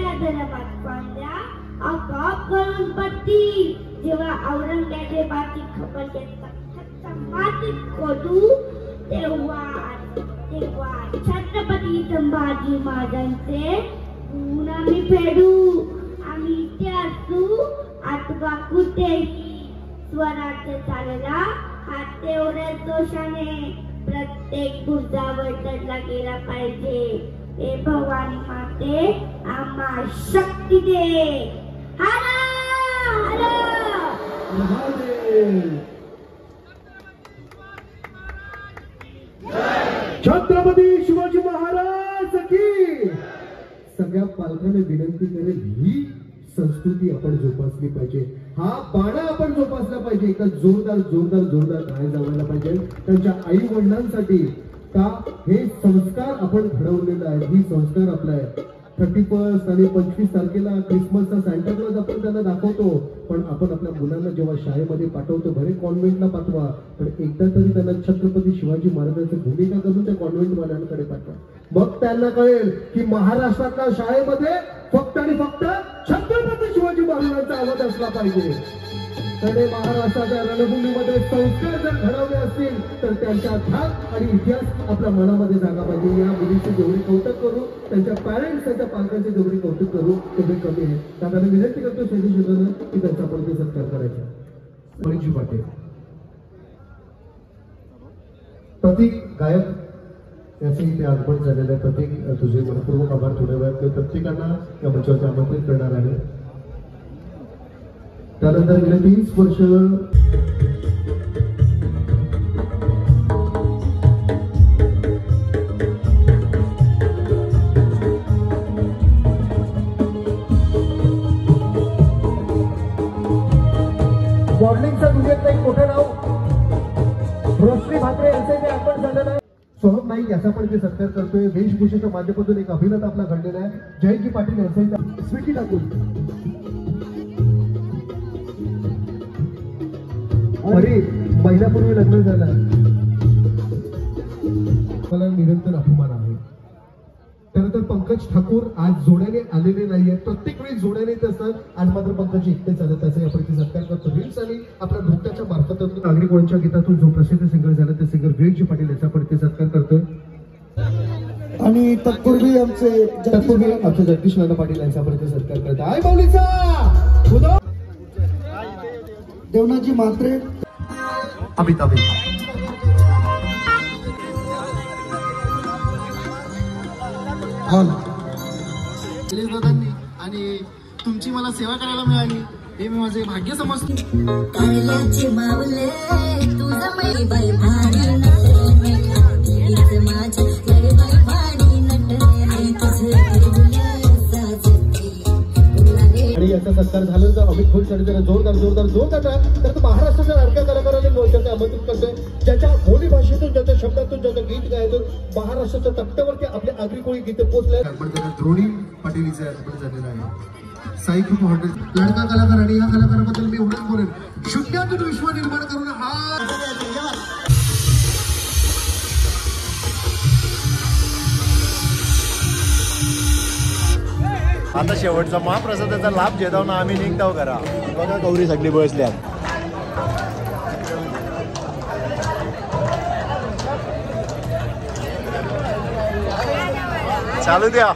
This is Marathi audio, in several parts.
त्या धर्मात पांड्या आपाप करून पडती. जेव्हा औरंगजेबाची खबर घेतला मातीत खोदू तेव्हा छत्रपती संभाजी महाराजांचे गुण आम्ही फेडू. आम्ही इथे असू आठवा कुठेही स्वराज्य चालला हा तेवढ्याच दोषाने प्रत्येक बुद्धावर चढला गेला पाहिजे. हे भवानी माते आम्हा शक्ती दे. हर छत्रपती शिवाजी महाराज की. सगळ्या पालकांना विनंती करेल ही संस्कृती आपण जोपासली पाहिजे. हा बाणा आपण जोपासला पाहिजे. एका जोरदार जोरदार जोरदार टाळ्या जावायला पाहिजे त्यांच्या आई वडिलांसाठी. का हे संस्कार आपण घडवलेला आहे. ही संस्कार आपला आहे. 31 आणि 25 तारखेला क्रिसमसचा सॅन्टा क्लॉज आपण त्यांना दाखवतो. पण आपण आपल्या मुलांना जेव्हा शाळेमध्ये पाठवतो भले कॉन्व्हेंटला पाठवा पण एकदा तरी त्यांना छत्रपती शिवाजी महाराजांची भूमिका करून त्या कॉन्व्हेंट वाल्यांकडे पाठवा. मग त्यांना कळेल की महाराष्ट्रातल्या शाळेमध्ये फक्त आणि फक्त छत्रपती शिवाजी महाराजांचा आवाज असला पाहिजे. तर महाराष्ट्राच्या रणभूमीमध्ये संस्कार जर घडवले असतील तर त्यांचा धाक आणि इतिहास आपल्या मनामध्ये जागा पाहिजे. या मुलीचे जेवढे कौतुक करू त्यांच्या पॅरेंट्स त्यांच्या पालकांचे जेवढे कौतुक करू तेवढे कमी आहे. दादाने विनंती करतो शैली क्षेत्रानं की त्यांचा आपण सत्कार करायचा. परिची पाटील प्रतीक गायक याचे इथे आगमन झालेलं आहे. प्रतीक तुझे मनपूर्वक आभार. थोड्या वेळात प्रत्येकांना या मंचावरती आमंत्रित करणार आहे. त्यानंतर गेले 30 वर्ष मॉडेलिंगचं दुनियेतलं एक मोठं नाव रोशनी भाकरे यांचे जे आपण झालेलं आहे. सोहम नाईक याचा पण ते सत्कार करतोय. वेशभूषेच्या माध्यमातून एक अभिनेता आपला घडलेला आहे. जयजी पाटील यांचा स्वीटी टाकून अरे महिन्यापूर्वी लग्न झालं. मला निरंतर अपमान आहे. त्यानंतर पंकज ठाकूर आज जोड्याने आलेले नाहीये. प्रत्येक वेळी जोड्याने असतात. आज मात्र पंकज एकटेच आले. त्याचा आपण सत्कार करतो. रील्स आणि आपल्या नृत्याच्या मार्फतातून नागरिक वंच्या गीतातून जो प्रसिद्ध सिंगर झाला ते सिंगर विवेकजी पाटील याचा पण ते सत्कार करतोय. आणि तत्पूर्वी आमचे जगदीश नाना पाटील यांचा पण ते सत्कार करतो. आय माऊलीचा देवनाथजी म्हात्रे अमिताभ आणि तुमची मला सेवा करायला मिळाली हे मी माझे भाग्य समजतो. आणि याचा सत्कार झाला तर अमित घोष आणि त्याला जोरदार जोरदार जोरदार तर महाराष्ट्राच्या लाडक्या कलाकारांनी मोर्चाचे आमंत्रित करतोय. ज्याच्या बोली भाषेतून ज्याच्या शब्दातून ज्याचं गीत गायतून महाराष्ट्राच्या तक्त्यावरती आपले आगरी कोळी गीते पोहोचले. पण त्याला द्रोणी पाटील इथे अर्पण झालेलं आहे. साई खूप हॉटेल लाडका कलाकार आणि या कलाकाराबद्दल मी एवढंच बोलेन. शून्यातून विश्व निर्माण करून हा आता शेवटचा महाप्रसादाचा लाभ घेतो ना आम्ही निघतो करा. बघा गौरी सगळी बसल्यात. चालू द्या.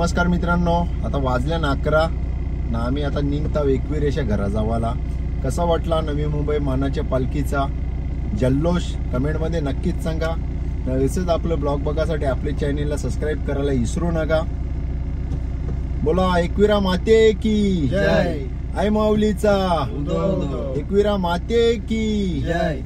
नमस्कार मित्रांनो, आता वाजल्या 11 ना आम्ही आता निघता एकविरेच्या घरा जावाला. कसा वाटला नवी मुंबई मानाच्या पालखीचा जल्लोष कमेंटमध्ये नक्कीच सांगा. तसेच आपलं ब्लॉग बघासाठी आपल्या चॅनेलला सबस्क्राईब करायला विसरू नका. बोला एकविरा माते की जय. आई माऊलीचा उदो उदो. एकविरा माते की जय.